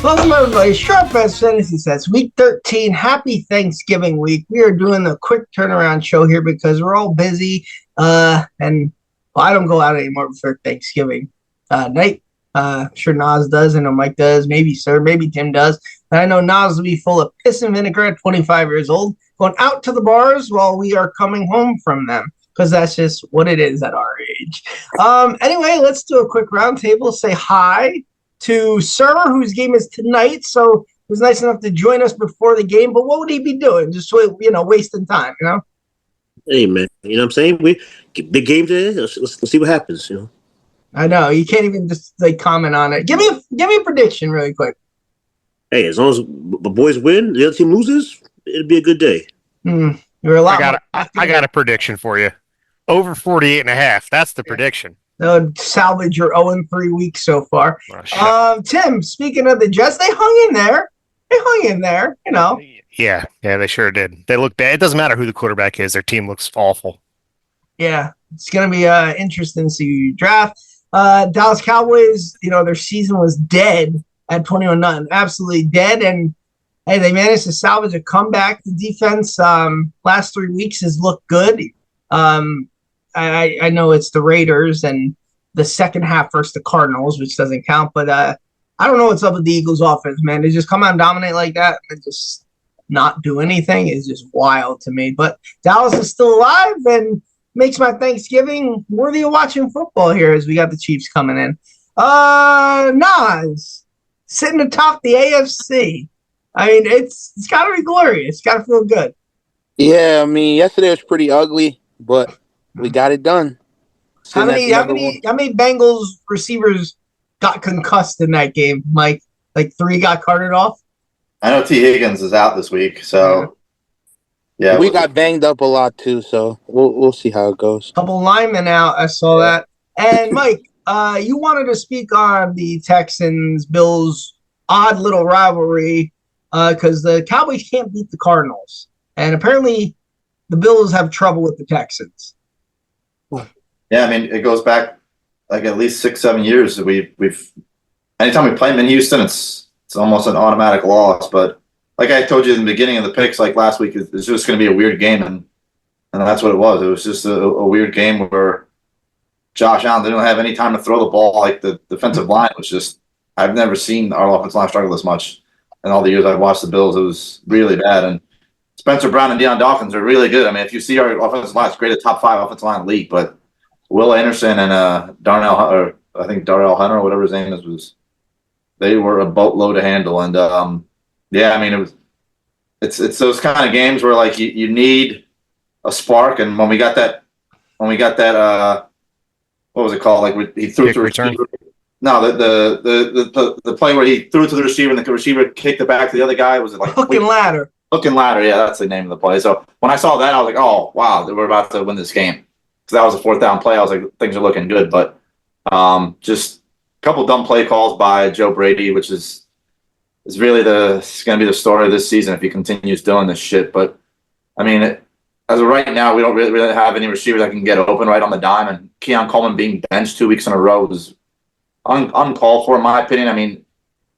Welcome everybody, Sharp Best Fantasy Sets, Week 13. Happy Thanksgiving week. We are doing a quick turnaround show here because we're all busy. And I don't go out anymore for Thanksgiving night. I'm sure Nas does, I know Mike does, maybe Sir, maybe Tim does. And I know Nas will be full of piss and vinegar at 25 years old, going out to the bars while we are coming home from them, because that's just what it is at our age. Anyway, let's do a quick roundtable. Say hi to Sir, whose game is tonight. So he was nice enough to join us before the game. But what would he be doing? Just wasting time, Hey man, you know what I'm saying? We big game today. Let's see what happens. I know you can't even just comment on it. Give me a prediction really quick. Hey, as long as the boys win, the other team loses, it'll be a good day. You're a lot. I got a prediction for you. Over 48.5. That's the prediction. That would salvage your 0-3 week so far. Tim, speaking of the Jets, they hung in there. Yeah, they sure did. They look bad. It doesn't matter who the quarterback is. Their team looks awful. Yeah, it's going to be interesting to see who you draft. Dallas Cowboys, their season was dead at 21-0. Absolutely dead. And, hey, they managed to salvage a comeback. The defense last 3 weeks has looked good. I know it's the Raiders and the second half versus the Cardinals, which doesn't count. But I don't know what's up with the Eagles' offense, man. They just come out and dominate like that and just not do anything is just wild to me. But Dallas is still alive and makes my Thanksgiving worthy of watching football here as we got the Chiefs coming in. Nas, sitting atop the AFC. I mean, it's got to be glorious. It's got to feel good. Yeah, I mean, yesterday was pretty ugly, but we got it done. How many Bengals receivers got concussed in that game, Mike? Like 3 got carted off? I know T. Higgins is out this week, so yeah. We got banged up a lot too, so we'll see how it goes. Couple linemen out, I saw that. And Mike, you wanted to speak on the Texans-Bills odd little rivalry because the Cowboys can't beat the Cardinals. And apparently the Bills have trouble with the Texans. Yeah, I mean, it goes back like at least 6-7 years. We've anytime we play them in Houston, it's almost an automatic loss. But like I told you in the beginning of the picks, like last week, it's just going to be a weird game, and that's what it was. It was just a weird game where Josh Allen didn't have any time to throw the ball. Like the defensive line was just, I've never seen our offensive line struggle this much in all the years I've watched the Bills. It was really bad. And Spencer Brown and Deion Dawkins are really good. I mean, if you see our offensive line, it's great, a top 5 offensive line in the league, but Will Anderson and Darnell Hunter or whatever his name is, they were a boatload to handle. And yeah, I mean, it's those kind of games where like you need a spark. And when we got that, what was it called? Like he threw it to return. No, the play where he threw it to the receiver and the receiver kicked it back to the other guy. Was it like hook and ladder? Hook and ladder. Yeah, that's the name of the play. So when I saw that, I was like, oh wow, we're about to win this game. So that was a 4th down play. I was like, things are looking good, but just a couple dumb play calls by Joe Brady, which is really it's going to be the story of this season if he continues doing this shit. But I mean, as of right now, we don't really have any receiver that can get open right on the dime. And Keon Coleman being benched 2 weeks in a row is uncalled for, in my opinion. I mean,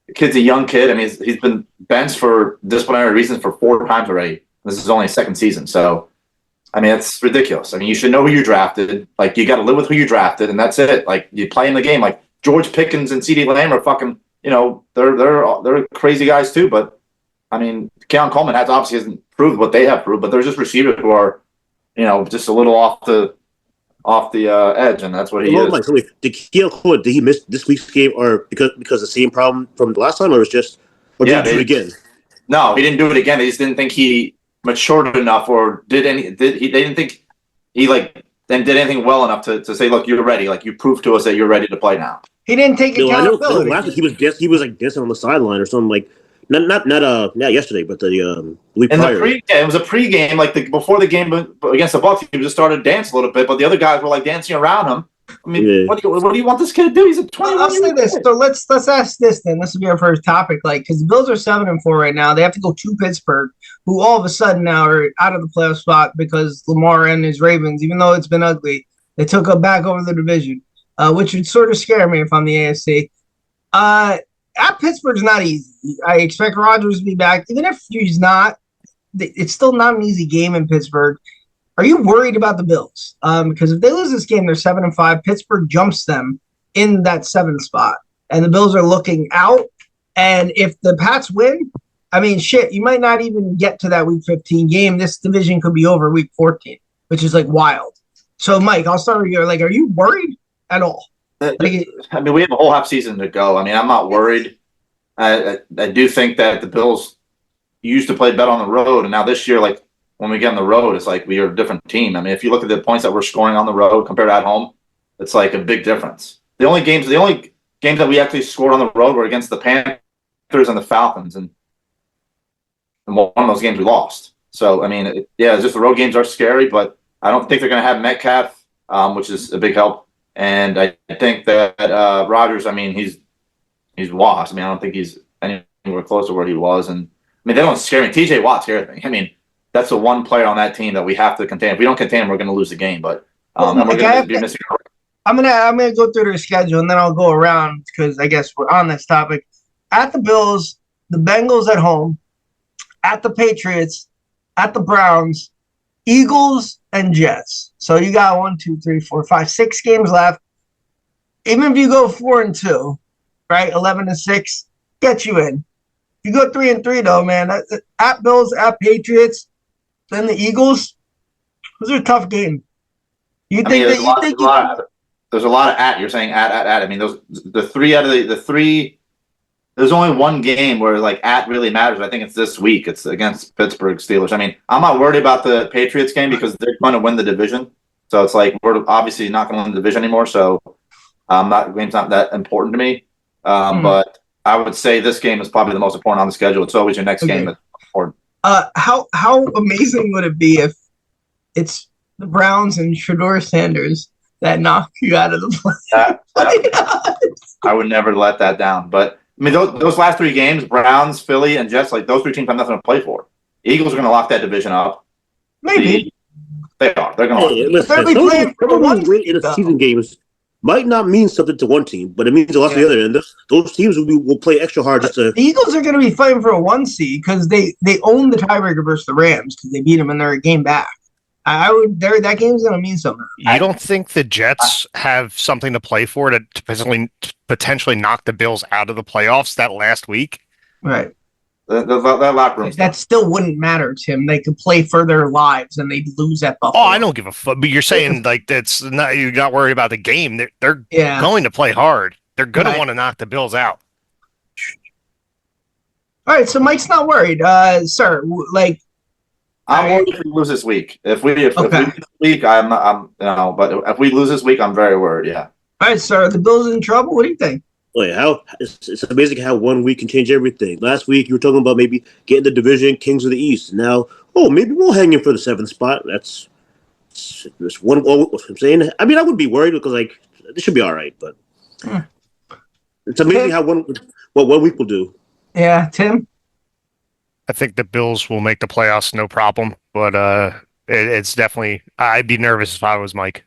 the kid's a young kid. I mean, he's been benched for disciplinary reasons for 4 times already. This is only his 2nd season, so. I mean, it's ridiculous. I mean, you should know who you drafted. Like, you got to live with who you drafted, and that's it. Like, you play in the game. Like, George Pickens and CeeDee Lamb are fucking, they're crazy guys too. But, I mean, Keon Coleman hasn't proved what they have proved, but they're just receivers who are, just a little off the edge, and that's what he is. Mike, so wait, did Keon Coleman, did he miss this week's game or because the same problem from the last time, or was just, or did he do it again? No, he didn't do it again. They just didn't think he matured enough or they didn't think he did anything well enough to say, look, you're ready. Like, you proved to us that you're ready to play now. He didn't take accountability. I know last week he was like dancing on the sideline or something, like not yesterday, but the week prior. It was a pregame, like before the game against the Bucs, he just started to dance a little bit, but the other guys were like dancing around him. I mean, what do you want this kid to do? He's a 21. I'll say this. So let's ask this then. This will be our first topic. Like, because the Bills are 7-4 right now. They have to go to Pittsburgh, who all of a sudden now are out of the playoff spot because Lamar and his Ravens, even though it's been ugly, they took back over the division, which would sort of scare me if I'm the AFC. at Pittsburgh's not easy. I expect Rodgers to be back. Even if he's not, it's still not an easy game in Pittsburgh. Are you worried about the Bills? Because if they lose this game, they're 7-5. Pittsburgh jumps them in that 7th spot, and the Bills are looking out. And if the Pats win, I mean, shit, you might not even get to that Week 15 game. This division could be over Week 14, which is like wild. So, Mike, I'll start with you. Like, are you worried at all? Like, I mean, we have a whole half season to go. I mean, I'm not worried. I do think that the Bills used to play better on the road, and now this year, like when we get on the road, it's like we are a different team. I mean, if you look at the points that we're scoring on the road compared to at home, it's like a big difference. The only games that we actually scored on the road were against the Panthers and the Falcons, and one of those games we lost. So, I mean, it's just the road games are scary, but I don't think they're going to have Metcalf, which is a big help. And I think that Rodgers, I mean, he's lost. I mean, I don't think he's anywhere close to where he was. And I mean, they don't scare me. TJ Watt scares me. I mean, that's the one player on that team that we have to contain. If we don't contain him, we're going to lose the game. But and we're going to be missing. I'm gonna go through their schedule and then I'll go around because I guess we're on this topic. At the Bills, the Bengals at home, at the Patriots, at the Browns, Eagles, and Jets. So you got 1, 2, 3, 4, 5, 6 games left. Even if you go 4-2, right, 11-6, get you in. If you go 3-3 though, man, at Bills, at Patriots, then the Eagles, those are a tough games. You think there's a lot of at. You're saying at. I mean, the three out of the three. There's only one game where like at really matters. I think it's this week. It's against Pittsburgh Steelers. I mean, I'm not worried about the Patriots game because they're going to win the division. So it's like we're obviously not going to win the division anymore. So game's not that important to me. But I would say this game is probably the most important on the schedule. It's always your next game that's important. How amazing would it be if it's the Browns and Shedeur Sanders that knock you out of the playoffs? I would never let that down. But I mean, those last 3 games, Browns, Philly, and Jets, like those 3 teams have nothing to play for. Eagles are going to lock that division up. Maybe. They are. They're going to lock They're playing for one win in a season games might not mean something to one team, but it means a lot to the other. And those teams will play extra hard just to. The Eagles are going to be fighting for a 1 seed because they own the tiebreaker versus the Rams because they beat them and they're a game back. That game's going to mean something. You don't think the Jets have something to play for to potentially knock the Bills out of the playoffs that last week? Right. That locker room. That still wouldn't matter, Tim. They could play for their lives and they'd lose at Buffalo. Oh, I don't give a fuck. But you're saying like you're not worried about the game. They're going to play hard. They're going to want to knock the Bills out. All right, so Mike's not worried, sir. Like, I'm worried if we lose this week. If we lose this week, I'm but if we lose this week, I'm very worried. Yeah. All right, sir. The Bills in trouble. What do you think? Wait, it's amazing how 1 week can change everything. Last week you were talking about maybe getting the division, Kings of the East. Now, maybe we'll hang in for the 7th spot. That's one. What I'm saying. I mean, I would be worried because like this should be all right, but it's amazing how what 1 week will do. Yeah, Tim. I think the Bills will make the playoffs, no problem. But it's definitely. I'd be nervous if I was Mike.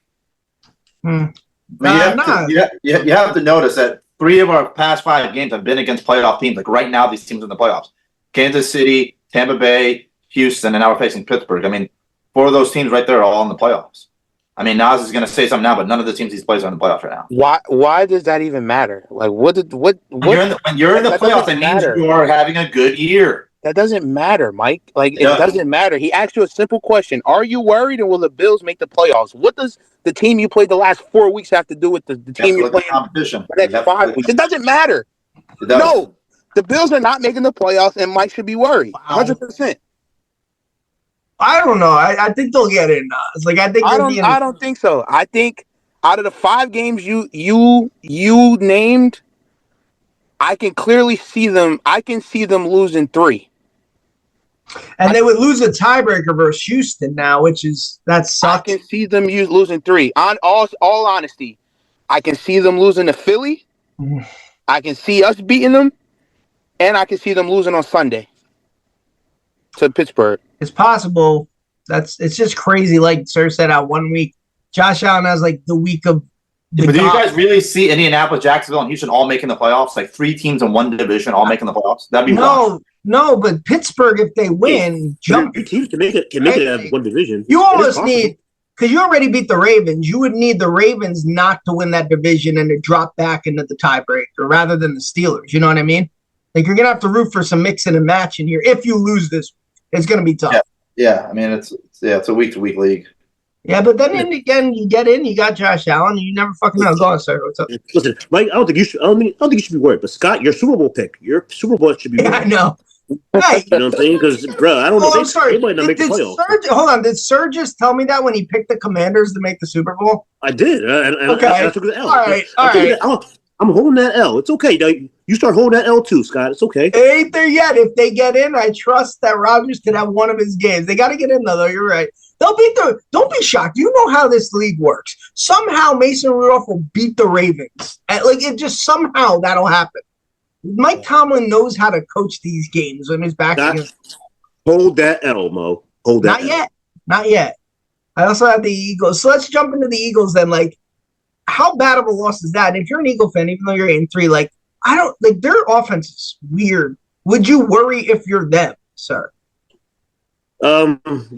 You have to notice that 3 of our past 5 games have been against playoff teams. Like right now, these teams are in the playoffs: Kansas City, Tampa Bay, Houston, and now we're facing Pittsburgh. I mean, 4 of those teams right there are all in the playoffs. I mean, Nas is going to say something now, but none of the teams he's plays are in the playoffs right now. Why does that even matter? Like, what? When you're in the playoffs, it means you are having a good year. That doesn't matter, Mike. Like, it doesn't matter. He asked you a simple question. Are you worried, and will the Bills make the playoffs? What does the team you played the last 4 weeks have to do with the team you're playing competition the next 5 weeks? It doesn't matter. No, the Bills are not making the playoffs, and Mike should be worried. 100%. I don't know. I think they'll get in. It's like I don't think so. I think out of the 5 games you named, I can clearly see them. I can see them losing 3. And they would lose a tiebreaker versus Houston now, that sucks. I can see them losing 3. On all honesty, I can see them losing to Philly. I can see us beating them, and I can see them losing on Sunday to Pittsburgh. It's possible. It's just crazy. Like Sir said, out 1 week, Josh Allen has like the week of But do you guys really see Indianapolis, Jacksonville, and Houston all making the playoffs? Like 3 teams in one division all making the playoffs? That'd be wild. No, but Pittsburgh, if they win, jump. Your teams can make it out of one division. You almost need, because you already beat the Ravens, you would need the Ravens not to win that division and to drop back into the tiebreaker rather than the Steelers. You know what I mean? Like, you're going to have to root for some mixing and matching here. If you lose this, it's going to be tough. Yeah. I mean, it's a week-to-week league. Yeah, but then again, you get in, you got Josh Allen, and you never fucking know. Go on, sir. What's up? Listen, Mike, I don't think you should be worried. But Scott, your Super Bowl pick, your Super Bowl should be worried. Yeah, I know. Right. You know what I'm saying? Because, bro, I don't know. I'm sorry. They might not make the playoffs. Hold on. Did Sir just tell me that when he picked the Commanders to make the Super Bowl? I did. Okay. I took the L. All right. I'm holding that L. It's okay. Now, you start holding that L too, Scott. It's okay. It ain't there yet. If they get in, I trust that Rodgers could have one of his games. They got to get in, though. You're right. They'll beat the. Don't be shocked. You know how this league works. Somehow Mason Rudolph will beat the Ravens. It just somehow that'll happen. Mike Tomlin knows how to coach these games when his back against. Hold that L, Mo. Hold that. Not yet. I also have the Eagles. So let's jump into the Eagles then. Like, how bad of a loss is that? And if you're an Eagle fan, even though you're 8-3, I don't like their offense is weird. Would you worry if you're them, sir? Their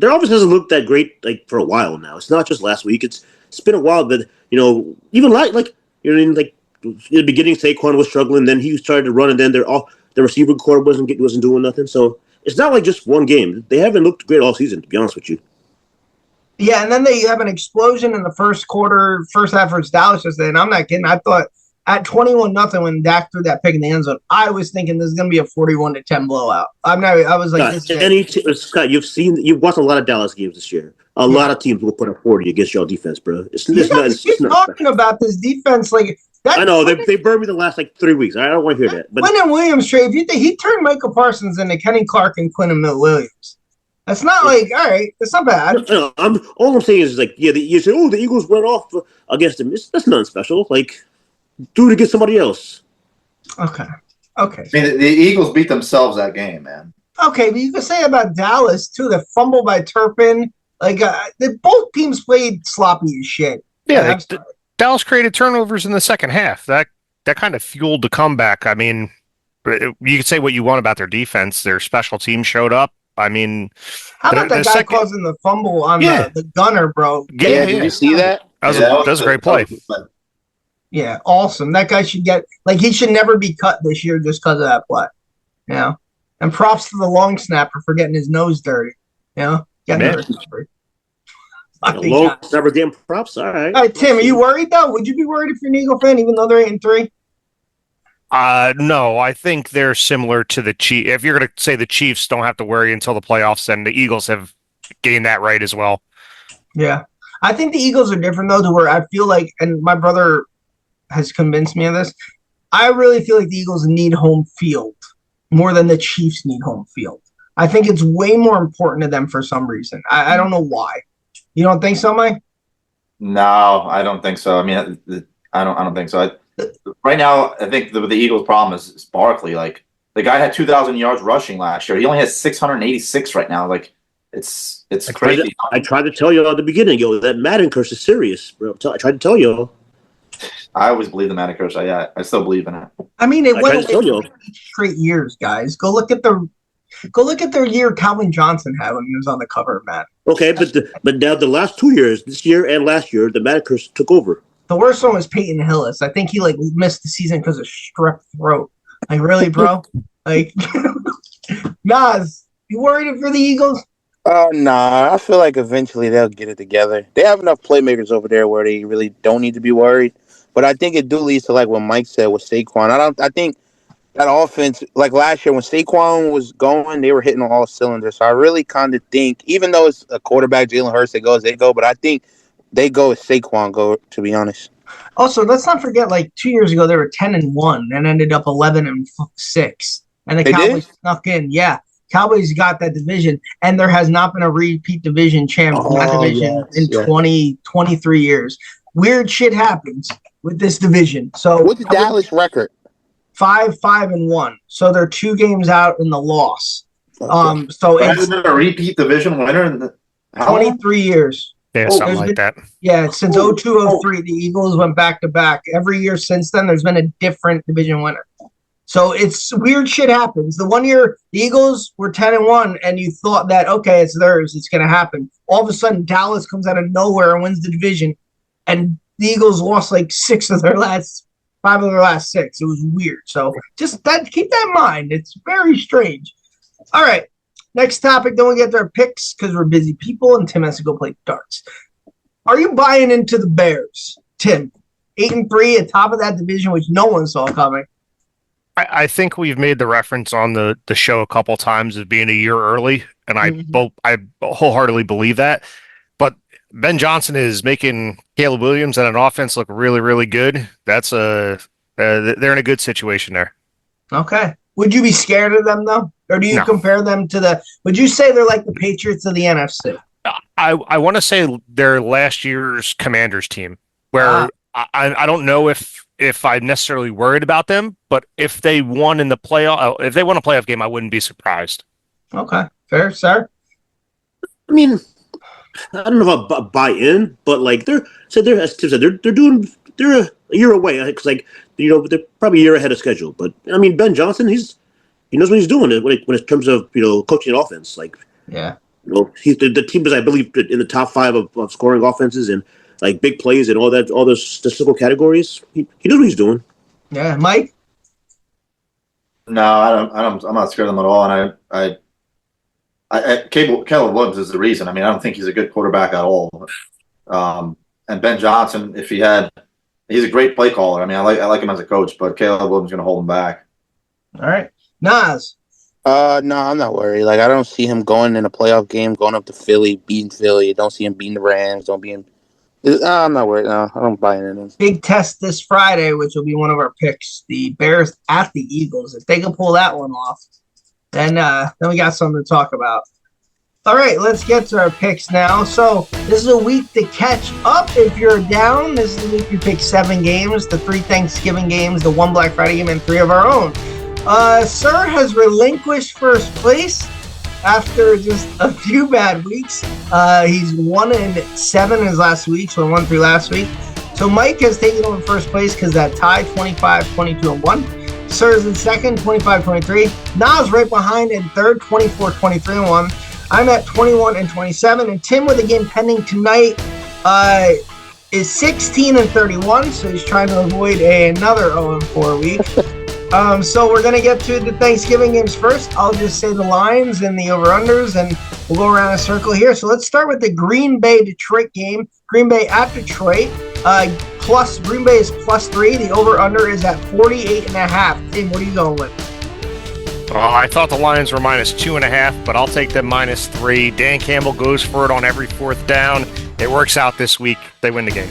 offense hasn't looked that great for a while now. It's not just last week. It's been a while, but even in the beginning, Saquon was struggling. Then he started to run, and then the receiver core wasn't doing nothing. So it's not like just one game. They haven't looked great all season, to be honest with you. Yeah, and then they have an explosion in the first half versus Dallas yesterday. And I'm not kidding. I thought at 21-0 when Dak threw that pick in the end zone, I was thinking this is going to be a 41-10 blowout. I was like, Scott, you've watched a lot of Dallas games this year. A lot of teams will put up 40 against your defense, bro. Keep talking about this defense I know they burned me the last 3 weeks. I don't want to hear that. But Quinnen Williams trade, if you think he turned Michael Parsons into Kenny Clark and Quinnen Williams. That's not all right. It's not bad. No, all I'm saying is you say, the Eagles went off against him. That's nothing special. Do it against somebody else. Okay. I mean, the Eagles beat themselves that game, man. Okay, but you can say about Dallas too. The fumble by Turpin, both teams played sloppy as shit. Yeah, Dallas created turnovers in the second half. That kind of fueled the comeback. I mean, you can say what you want about their defense. Their special team showed up. I mean, how about that guy causing the fumble on the gunner, bro? Yeah, did you see that? That was a great play. Yeah, awesome. That guy should get he should never be cut this year just because of that play. And props to the long snapper for getting his nose dirty. Getting long snapper getting props. All right. All right, Tim, are you worried though? Would you be worried if you're an Eagle fan, even though they're 8-3? No, I think they're similar to the Chiefs. If you're going to say the Chiefs don't have to worry until the playoffs, then the Eagles have gained that right as well. Yeah. I think the Eagles are different, though, to where I feel and my brother has convinced me of this, I really feel like the Eagles need home field more than the Chiefs need home field. I think it's way more important to them for some reason. I don't know why. You don't think so, Mike? No, I don't think so. I mean, I don't think so. Right now, I think the Eagles' problem is Barkley. The guy had 2,000 yards rushing last year. He only has 686 right now. It's crazy. I tried to tell you at the beginning, that Madden curse is serious, bro. I tried to tell you. I always believe the Madden curse. I still believe in it. I mean, it went away for 8 straight years, guys. Go look at their year Calvin Johnson had when he was on the cover of Madden. Okay, but now the last 2 years, this year and last year, the Madden curse took over. The worst one was Peyton Hillis. I think he missed the season because of strep throat. Really, bro? Nas, you worried for the Eagles? Nah. I feel like eventually they'll get it together. They have enough playmakers over there where they really don't need to be worried. But I think it do leads to what Mike said with Saquon. I think that offense, last year when Saquon was going, they were hitting on all cylinders. So I really kind of think, even though it's a quarterback, Jalen Hurts, they go. But I think they go with Saquon go, to be honest. Also, let's not forget, 2 years ago, they were 10-1 and ended up 11-6. And the Cowboys snuck in. Yeah. Cowboys got that division, and there has not been a repeat division champ in that division in 23 years. Weird shit happens with this division. So what's Dallas record? 5-1. So they're 2 games out in the loss. So it's been a repeat division winner in 23 years. Yeah, Oh, something there's like been- that. Yeah, since 02-03, the Eagles went back to back. Every year since then, there's been a different division winner. So it's weird shit happens. The one year the Eagles were 10-1, and you thought that okay, it's theirs, it's gonna happen. All of a sudden, Dallas comes out of nowhere and wins the division, and the Eagles lost like 5 of their last 6. It was weird. So just that, keep that in mind. It's very strange. All right, next topic. Then we get to our picks because we're busy people, and Tim has to go play darts. Are you buying into the Bears, Tim? 8-3 at top of that division, which no one saw coming. I think we've made the reference on the show a couple times as being a year early, and I wholeheartily believe that. But Ben Johnson is making Caleb Williams and an offense look really, really good. That's they're in a good situation there. Okay. Would you be scared of them though, or do you No. compare them to the? Would you say they're like the Patriots of the NFC? I want to say they're last year's Commanders team, where I don't know if I'm necessarily worried about them, but if they won in the playoff, if they won a playoff game, I wouldn't be surprised. Okay, fair, sir. I mean, I don't know about buy in, but like they're as Tim said, they're a year away because like they're probably a year ahead of schedule. But I mean, Ben Johnson, he knows what he's doing when it comes to coaching an offense. Like Yeah. He's the team is, I believe, in the top 5 of scoring offenses and like big plays and all those statistical categories. He knows what he's doing. Yeah, Mike. No, I'm not scared of them at all. And Caleb Williams is the reason. I mean, I don't think he's a good quarterback at all. And Ben Johnson, he's a great play caller. I mean, I like him as a coach, but Caleb Williams is going to hold him back. All right, Nas. No, I'm not worried. Like, I don't see him going in a playoff game, going up to Philly, beating Philly. Don't see him beating the Rams. I'm not worried. No, I don't buy into him. Big test this Friday, which will be one of our picks. The Bears at the Eagles. If they can pull that one off, then we got something to talk about. All right, let's get to our picks now. So this is a week to catch up if you're down. This is the week we pick 7 games, the 3 Thanksgiving games, the 1 Black Friday game, and 3 of our own. Sir has relinquished first place after just a few bad weeks. He's 1-7 his last week, so 1-3 last week. So Mike has taken over first place because that tie 25-22-1. Sir's in second, 25-23. Nas right behind in third, 24-23-1. I'm at 21-27, and Tim with a game pending tonight is 16-31. So he's trying to avoid another 0-4 week. So we're gonna get to the Thanksgiving games first. I'll just say the lines and the over-unders, and we'll go around a circle here. So let's start with the Green Bay Detroit game. Green Bay at Detroit. Green Bay is +3. The over-under is at 48.5. Tim, what are you going with? I thought the Lions were -2.5, but I'll take them -3. Dan Campbell goes for it on every 4th down. It works out this week. They win the game.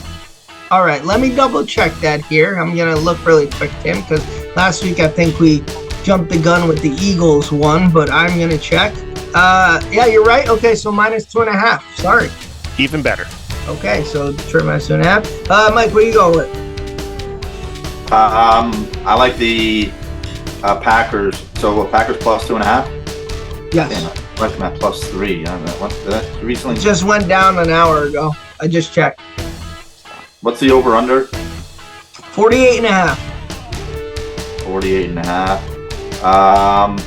All right, let me double check that here. I'm going to look really quick, Tim, because last week I think we jumped the gun with the Eagles one, but I'm going to check. Yeah, you're right. Okay, so -2.5. Sorry. Even better. Okay, so Detroit -2.5. Mike, what are you going with? I like the Packers. So Packers +2.5? Yes. Damn, I like them at +3. I don't know. What did that recently? It just went down an hour ago. I just checked. What's the over/under? 48.5. 48.5.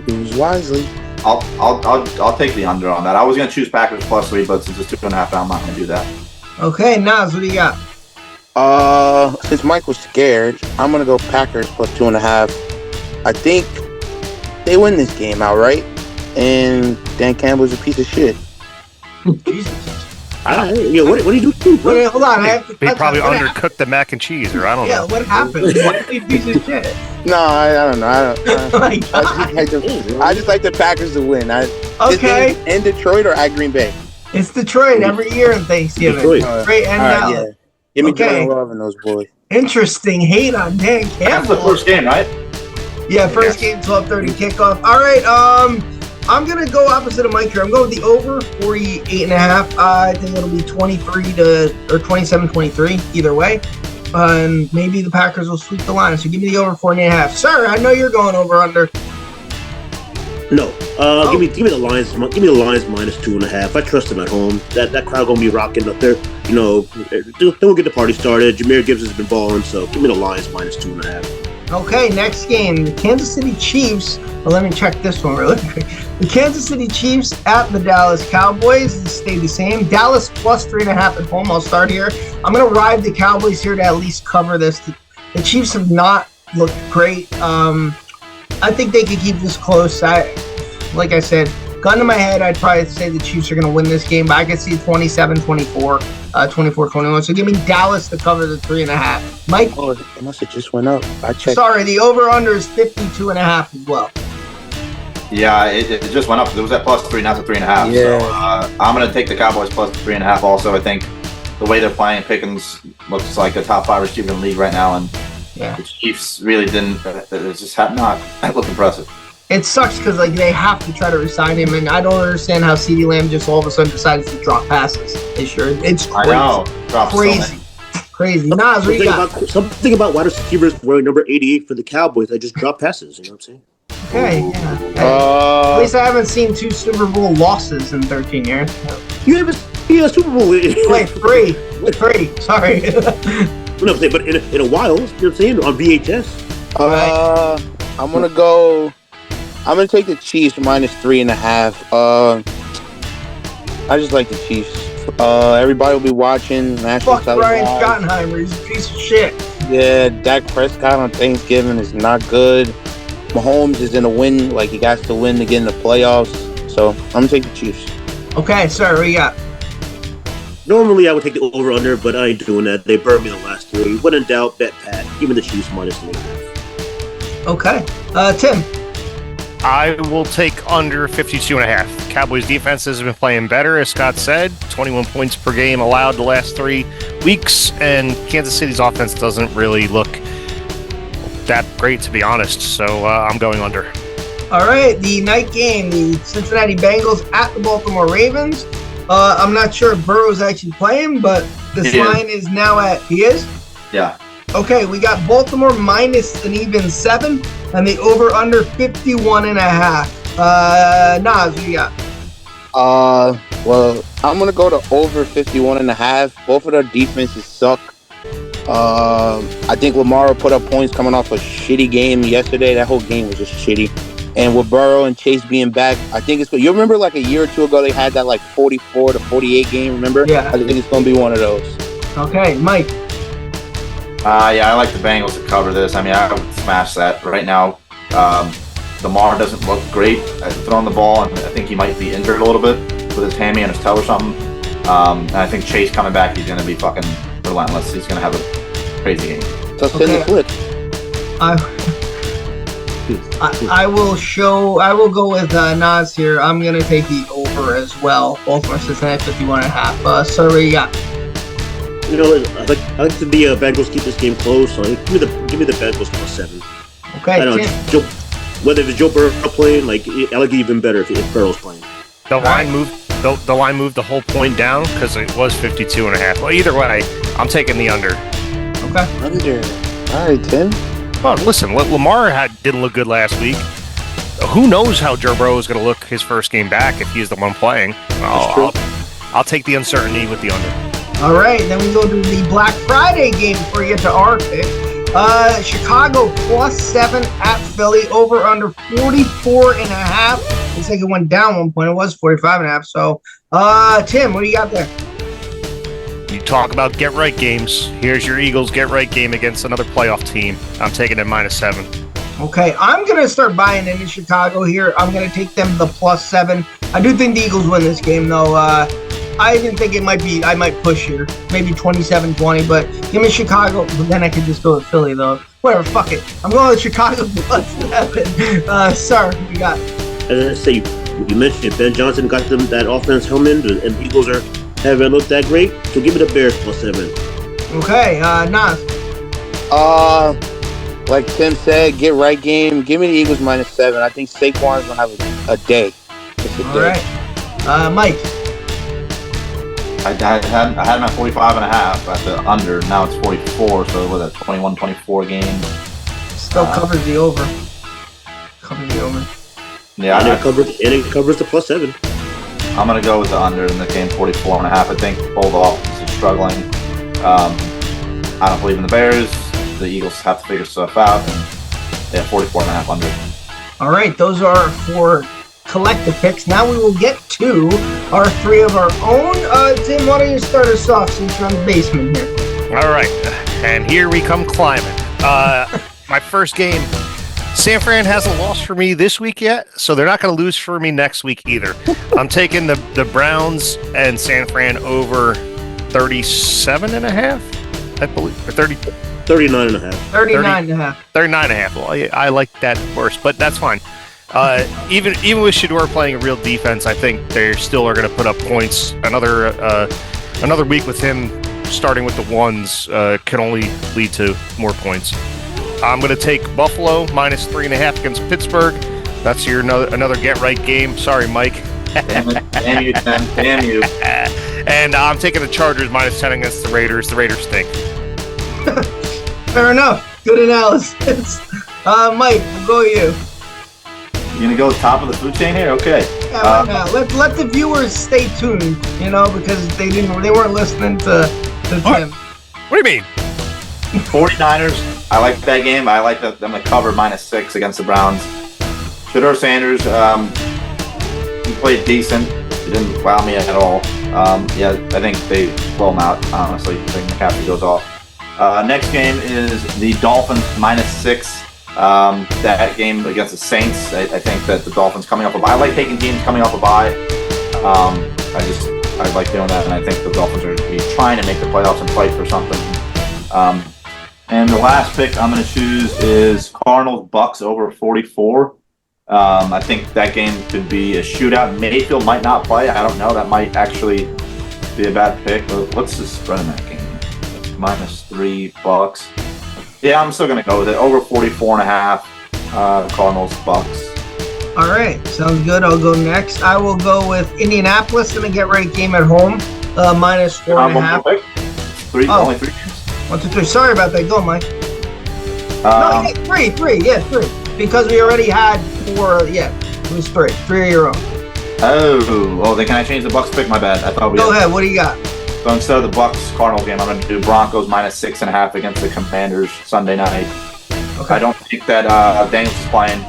Use wisely. I'll take the under on that. I was gonna choose Packers +3, but since it's 2.5, I'm not gonna do that. Okay, Nas, what do you got? Since Mike was scared, I'm gonna go Packers +2.5. I think they win this game outright, and Dan Campbell's a piece of shit. Jesus. What do you do? Wait, hold on. I have to, They probably what undercooked the mac and cheese, or I don't Yeah, know. what happened? Why did you piece of shit? No, I don't know. Oh my God. I just like the Packers to win. Okay. In Detroit or at Green Bay? It's Detroit every year in Thanksgiving. Detroit. Great and All right, now. yeah. Give me Okay. Jordan Love and those boys. Interesting hate on Dan That's Campbell. the first game, right? Yeah, first game, 12:30 kickoff. All right, I'm gonna go opposite of Mike here. I'm going with the over 48.5. I think it'll be 27-23 either way, and maybe the Packers will sweep the line. So give me the over 48.5. Sir, I know you're going over under. No. Give me the Lions. Give me the Lions minus 2.5. I trust them at home. That crowd gonna be rocking up there. You know, they'll get the party started. Jameer Gibbs has been balling, so give me the Lions minus 2.5. Okay, next game, the Kansas City Chiefs. Well, let me check this one really quick. The Kansas City Chiefs at the Dallas Cowboys. They stay the same. Dallas plus 3.5 at home. I'll start here. I'm gonna ride the Cowboys here to at least cover this. The Chiefs have not looked great. I think they could keep this close. Like I said, gun to my head, I'd probably say the Chiefs are going to win this game, but I could see 27-24, 24-21. So give me Dallas to cover the 3.5. Mike? Oh, it must have just went up. I checked. Sorry, the over-under is 52.5 as well. Yeah, it just went up. It was at plus 3, not the 3.5. Yeah. So I'm going to take the Cowboys plus 3.5 also. I think the way they're playing, Pickens looks like a top 5 receiver in the league right now, and the Chiefs really didn't. It just have not looked impressive. It sucks because they have to try to resign him, and I don't understand how CeeDee Lamb just all of a sudden decided to drop passes this year. It's crazy. I know. Crazy. Crazy. Nas, what you got? Something about wide receivers wearing number 88 for the Cowboys. They just drop passes. You know what I'm saying? Okay, yeah. Hey, at least I haven't seen 2 Super Bowl losses in 13 years. You haven't seen a Super Bowl. Wait, 3. 3. Sorry. No, but in a while, you know what I'm saying? On VHS. I'm gonna take the Chiefs minus 3.5. I just like the Chiefs. Everybody will be watching national Fuck Brian Schottenheimer, he's a piece of shit. Yeah, Dak Prescott on Thanksgiving is not good. Mahomes is in a win, he got to win to get in the playoffs. So I'm gonna take the Chiefs. Okay, sir, what you got? Normally, I would take the over/under, but I ain't doing that. They burned me the last 3. When in doubt, bet Pat. Give me the Chiefs minus 3.5. Okay, Tim. I will take under 52.5. Cowboys defense has been playing better, as Scott said. 21 points per game allowed the last 3 weeks, and Kansas City's offense doesn't really look that great, to be honest. So I'm going under. All right, the night game, the Cincinnati Bengals at the Baltimore Ravens. I'm not sure if Burrow's actually playing, but this line is now at, he is? Yeah. Okay, we got Baltimore minus an even 7, and the over-under 51.5. Nas, what you got? Well, I'm gonna go to over 51.5. Both of their defenses suck. I think Lamar put up points coming off a shitty game yesterday. That whole game was just shitty. And with Burrow and Chase being back, I think it's good. You remember a year or 2 ago they had that 44-48 game, remember? Yeah. I think it's gonna be one of those. Okay, Mike. Yeah, I like the Bengals to cover this. I mean, I would smash that right now. Lamar doesn't look great at throwing the ball, and I think he might be injured a little bit with his hammy and his toe or something. And I think Chase coming back, he's going to be fucking relentless. He's going to have a crazy game. So send the flip. I will go with Nas here. I'm going to take the over as well. Baltimore Cincinnati 51.5. So what you got? You know, I like to the Bengals keep this game close. So give me the Bengals plus 7. Okay. I don't know, whether it's Joe Burrow playing, I like it even better if Burrow's playing. The line moved the whole point down because it was 52.5. Well, either way, I'm taking the under. Okay. Under. All right, Tim. Well, listen, Lamar didn't look good last week. Who knows how Joe Burrow is going to look his first game back if he's the one playing. I'll take the uncertainty with the under. All right, then we go to the Black Friday game before we get to our pick. Chicago plus 7 at Philly, over under 44.5. Looks like it went down 1 point. It was 45.5. So, Tim, what do you got there? You talk about get right games. Here's your Eagles get right game against another playoff team. I'm taking it minus 7. Okay, I'm going to start buying into Chicago here. I'm going to take them the plus 7. I do think the Eagles win this game, though. I even think I might push here. Maybe 27-20, but give me Chicago. But then I could just go with Philly, though. Whatever, fuck it. I'm going with Chicago plus 7. Sir, what you got? As I say, you mentioned Ben Johnson got them that offense humming, and the Eagles haven't looked that great. So give me the Bears plus 7. Okay, Nas. Like Tim said, get right game. Give me the Eagles minus 7. I think Saquon's gonna have a day. Just a day. All right, Mike. I had him at 45.5 at the under. Now it's 44, so it was a 21-24 game. Still covers the over. Yeah, and it covers the +7. I'm going to go with the under in the game, 44.5. I think both offenses are struggling. I don't believe in the Bears. The Eagles have to figure stuff out. And 44.5 under. All right, those are our 4 collective picks. Now we will get to our 3 of our own. Tim, why don't you start us off since you're in the basement here? All right, and here we come climbing. My first game, San Fran hasn't lost for me this week yet, so they're not going to lose for me next week either. I'm taking the Browns and San Fran over 37.5, I believe, or 30. 39.5. 39.5. 39.5. Well, I like that worse, but that's fine. Even with Shador playing a real defense, I think they still are going to put up points. Another week with him starting with the ones can only lead to more points. I'm going to take Buffalo -3.5 against Pittsburgh. That's your another get-right game. Sorry, Mike. Damn you, Tim. Damn you. And I'm taking the Chargers -10 against the Raiders. The Raiders stink. Fair enough. Good analysis. Mike, we'll go you. You going to go top of the food chain here? Okay. Yeah, let the viewers stay tuned, because they weren't listening to Tim. What do you mean? 49ers, I like that game. I like them to cover -6 against the Browns. Shador Sanders, he played decent. He didn't wow me at all. I think they blow him out, honestly. I think McCaffrey goes off. Next game is the Dolphins -6. That game against the Saints, I think that the Dolphins coming off a bye. I like taking teams coming off a bye. I like doing that, and I think the Dolphins are trying to make the playoffs and fight for something. And the last pick I'm going to choose is Cardinals-Bucks over 44. I think that game could be a shootout. Mayfield might not play. I don't know. That might actually be a bad pick. But what's the spread in that game? -3 Bucks. Yeah, I'm still going to go with it. Over 44.5. Cardinals-Bucks. All right, sounds good. I'll go next. I will go with Indianapolis in a get-right game at home, -4.5. Only 3 games. 1, 2, 3. Sorry about that. Go, Mike. Um, No, 3. Yeah, 3. Because we already had 4. Yeah, it was 3. 3 of your own. Then can I change the Bucks pick? My bad. I thought we. Go ahead. What do you got? So instead of the Bucks-Cardinals game, I'm going to do Broncos -6.5 against the Commanders Sunday night. Okay. I don't think that Daniels is playing,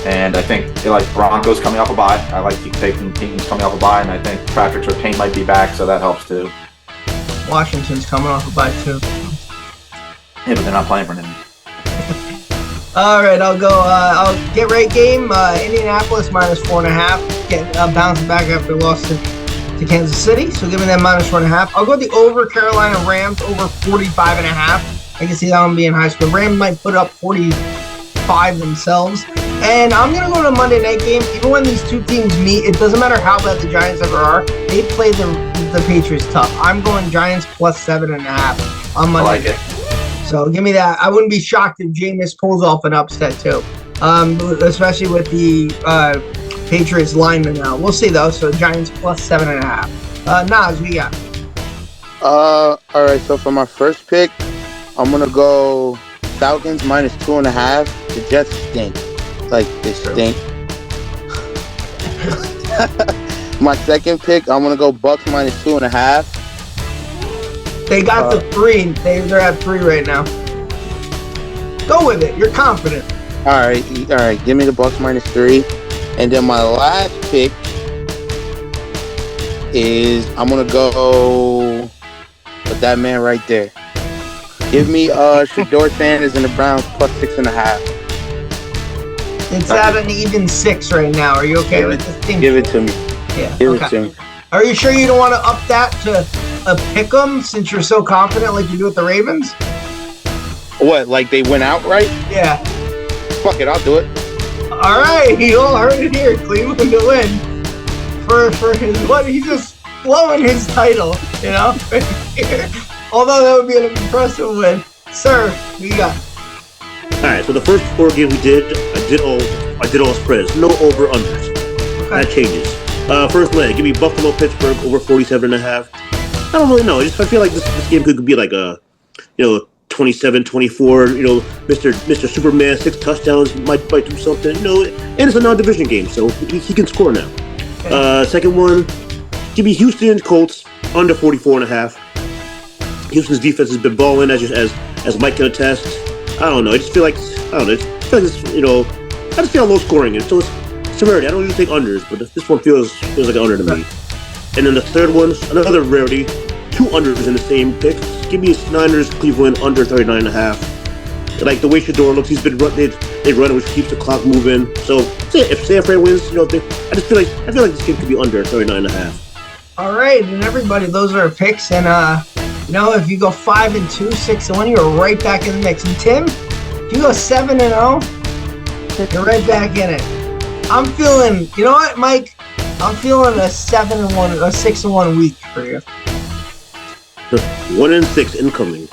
and I think Broncos coming off a bye. I like taking teams coming off a bye, and I think Patrick Surtain might be back, so that helps too. Washington's coming off a bye too. Yeah, but they're not playing for him. All right, I'll go. I'll get right game. Indianapolis -4.5. Bouncing back after loss to Kansas City. So give me that -4.5. I'll go the over Carolina Rams over 45.5. I can see that one being high score. Rams might put up 45 themselves. And I'm going to go to a Monday night game. Even when these two teams meet, it doesn't matter how bad the Giants ever are. They play the Patriots tough. I'm going Giants +7.5 on Monday. I like it. So give me that. I wouldn't be shocked if Jameis pulls off an upset too, especially with the Patriots lineman now. We'll see though. So Giants +7.5. Nas, we got. All right. So for my first pick, I'm gonna go Falcons -2.5. The Jets stink. Like they stink. My second pick, I'm gonna go Bucks -2.5. They got the 3. They're at 3 right now. Go with it. You're confident. All right. Give me the Bucks -3, and then my last pick is I'm gonna go with that man right there. Give me Shador Sanders and the Browns +6.5. It's at an even 6 right now. Are you okay with this team? Give it to me. Yeah. Give Okay. it to me. Are you sure you don't want to up that to a pick 'em since you're so confident like you do with the Ravens? What? Like they went out right? Yeah. Fuck it, I'll do it. All right, you all heard it here. Cleveland to win for his what? He's just blowing his title, Although that would be an impressive win, sir. We got. All right, so the first 4 games we did, I did all spreads, no over unders. Okay. That changes. First leg, give me Buffalo Pittsburgh over 47.5. I don't really know. I feel like this game could be like a 27-24. Mr. Superman 6 touchdowns might do something. And it's a non-division game, so he can score now. Second one, give me Houston Colts under 44.5. Houston's defense has been balling, as Mike can attest. I don't know. I just feel like I just feel low scoring it. So it's a rarity. I don't usually take unders, but this one feels like an under to me. And then the third one, another rarity, 2 unders in the same pick. Give me Niners Cleveland under 39.5. Like the way Shador looks, they run, which keeps the clock moving. So if San Fran wins, I feel like this game could be under 39.5. All right, and everybody, those are our picks. And if you go 5-2, 6-1, you're right back in the mix. And Tim, if you go 7-0, you're right back in it. I'm feeling, you know what, Mike? I'm feeling a 7-1, a 6-1 week for you. 1-6 incoming.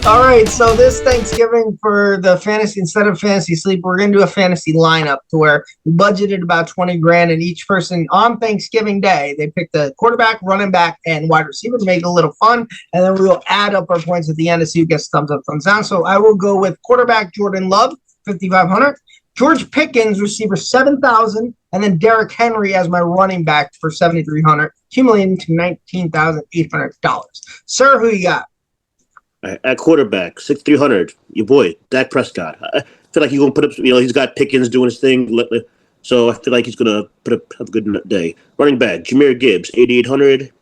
All right, so this Thanksgiving for the fantasy, instead of fantasy sleep, we're going to do a fantasy lineup to where we budgeted about 20 grand, and each person on Thanksgiving Day, they pick the quarterback, running back, and wide receiver to make it a little fun, and then we'll add up our points at the end to see who gets thumbs up, thumbs down. So I will go with quarterback Jordan Love, 5,500. George Pickens, receiver, 7,000, and then Derrick Henry as my running back for 7,300, accumulating to $19,800. Sir, who you got? At quarterback, 6,300, your boy, Dak Prescott. I feel like he's going to put up, he's got Pickens doing his thing, so I feel like he's going to have a good day. Running back, Jahmyr Gibbs, 8,800.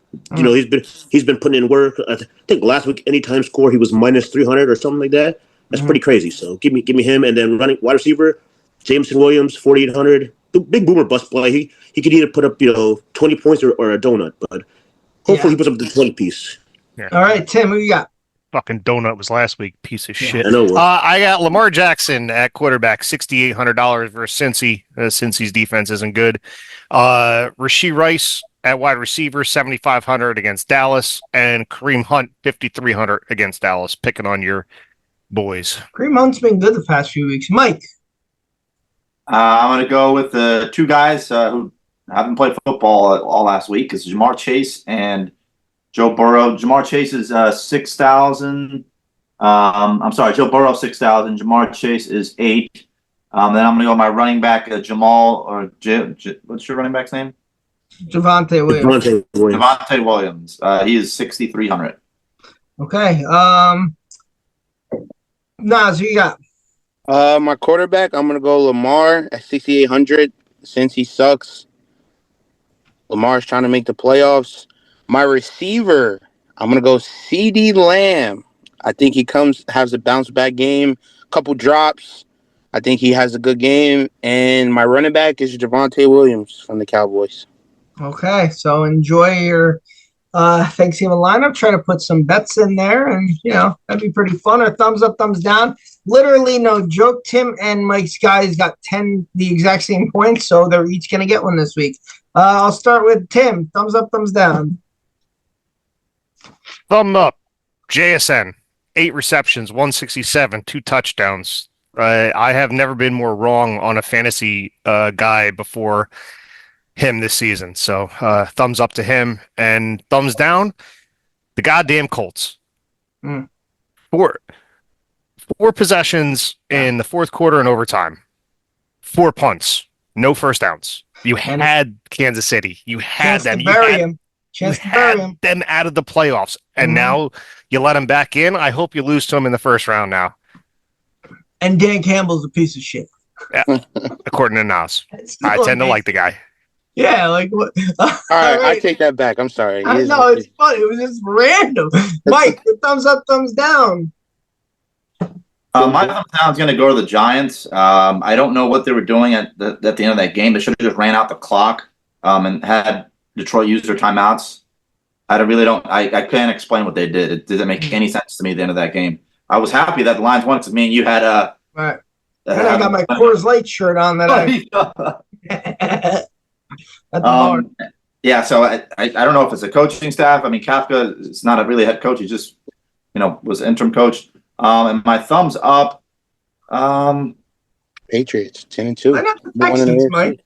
He's been putting in work. I think last week, anytime score, he was minus 300 or something like that. That's pretty crazy. So give me him, and then running wide receiver, Jameson Williams, 4,800. Big boomer bust play. He could either put up 20 points or a donut, but hopefully he puts up the 20 piece. Yeah. All right, Tim, who you got? Fucking donut was last week, piece of shit. I know. I got Lamar Jackson at quarterback, $6,800 versus Cincy. Cincy's defense isn't good. Rashee Rice at wide receiver, 7,500 against Dallas, and Kareem Hunt, 5,300 against Dallas. Picking on your boys. Kareem Hunt's been good the past few weeks. Mike. I'm going to go with the two guys who haven't played football all last week. It's Jamar Chase and Joe Burrow. Jamar Chase is 6,000. I'm sorry, Joe Burrow 6,000. Jamar Chase is 8. Then I'm going to go with my running back, Jamal what's your running back's name? Javonte Williams. Javonte Williams. He is 6,300. Okay. Nas, who you got? My quarterback, I'm gonna go Lamar at 6,800. Since he sucks, Lamar's trying to make the playoffs. My receiver, I'm gonna go CeeDee Lamb. I think he has a bounce back game, couple drops. I think he has a good game. And my running back is Javonte Williams from the Cowboys. Okay, so enjoy your Thanksgiving lineup. Try to put some bets in there, and that'd be pretty fun. Or thumbs up, thumbs down. Literally, no joke. Tim and Mike's guys got the exact same points, so they're each gonna get one this week. I'll start with Tim. Thumbs up, thumbs down. Thumb up. JSN, 8 receptions, 167, 2 touchdowns. I have never been more wrong on a fantasy guy before him this season. So thumbs up to him, and thumbs down, the goddamn Colts. 4 possessions in the fourth quarter and overtime. 4 punts. No first downs. You had Kansas City. You had them. You had them out of the playoffs. And now you let them back in. I hope you lose to them in the first round now. And Dan Campbell's a piece of shit. Yeah, according to Nas. I tend to like the guy. Yeah, like what? All right, I take that back. I'm sorry. I know, it's funny. It was just random. Mike, thumbs up, thumbs down. My thumbs down is going to go to the Giants. I don't know what they were doing at the end of that game. They should have just ran out the clock and had Detroit use their timeouts. I can't explain what they did. It didn't make any sense to me at the end of that game. I was happy that the Lions won because me and you had right. And I got my Coors Light shirt on that. Yeah, so I don't know if it's a coaching staff. I mean, Kafka is not a really head coach. He just was interim coach. And my thumbs up. Patriots 10-2. Why not the Texans, Mike?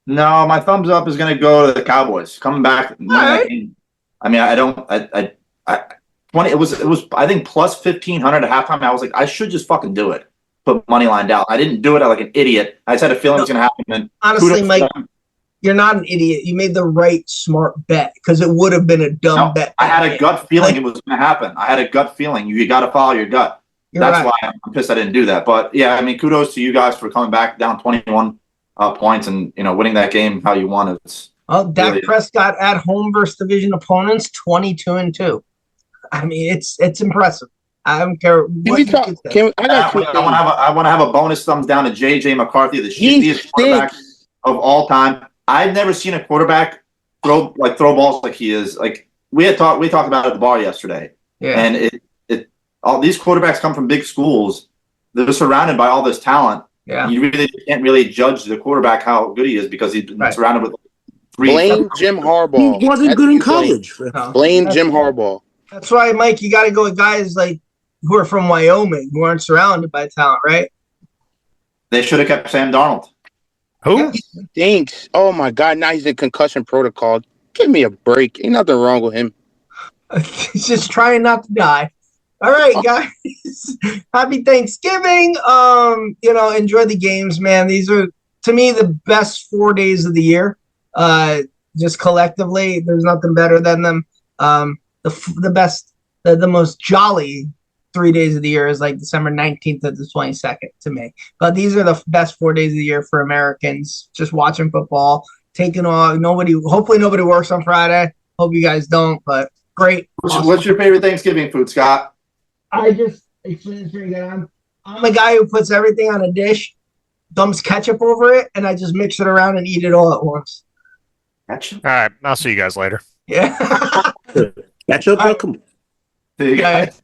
No, my thumbs up is going to go to the Cowboys coming back. Right. I mean, I don't. 20. It was I think plus 1,500 at halftime. I was like, I should just fucking do it. Put money line down. I didn't do it like an idiot. I just had a feeling it was going to happen. And honestly, Mike, you're not an idiot. You made the right smart bet because it would have been a dumb bet. I had a gut feeling it was going to happen. I had a gut feeling. You got to follow your gut. That's why I'm pissed I didn't do that. But yeah, I mean, kudos to you guys for coming back down 21 points and winning that game how you won. It's Dak Prescott at home versus division opponents, 22-2. I mean, it's impressive. I don't care. I want to have a bonus thumbs down to JJ McCarthy, the shittiest quarterback of all time. I've never seen a quarterback throw balls like he is. Like we talked about it at the bar yesterday. Yeah. And all these quarterbacks come from big schools. They're surrounded by all this talent. Yeah. You really can't really judge the quarterback how good he is because he's been surrounded with Blame Jim Harbaugh. He wasn't good in college. Blame Jim Harbaugh. That's why, Mike, you got to go with guys like who are from Wyoming who aren't surrounded by talent, right? They should have kept Sam Darnold. Who? He stinks. Oh my God! Now he's in concussion protocol. Give me a break. Ain't nothing wrong with him. He's just trying not to die. All right, guys. Happy Thanksgiving. Enjoy the games, man. These are, to me, the best 4 days of the year. Just collectively, there's nothing better than them. The best, the most jolly 3 days of the year is like December 19th to the 22nd to me. But these are the best 4 days of the year for Americans. Just watching football, taking off. Hopefully nobody works on Friday. Hope you guys don't, but great. What's your favorite Thanksgiving food, Scott? I just explained this very good. I'm a guy who puts everything on a dish, dumps ketchup over it, and I just mix it around and eat it all at once. Ketchup? All right. I'll see you guys later. Yeah. Ketchup? Come on. See you guys.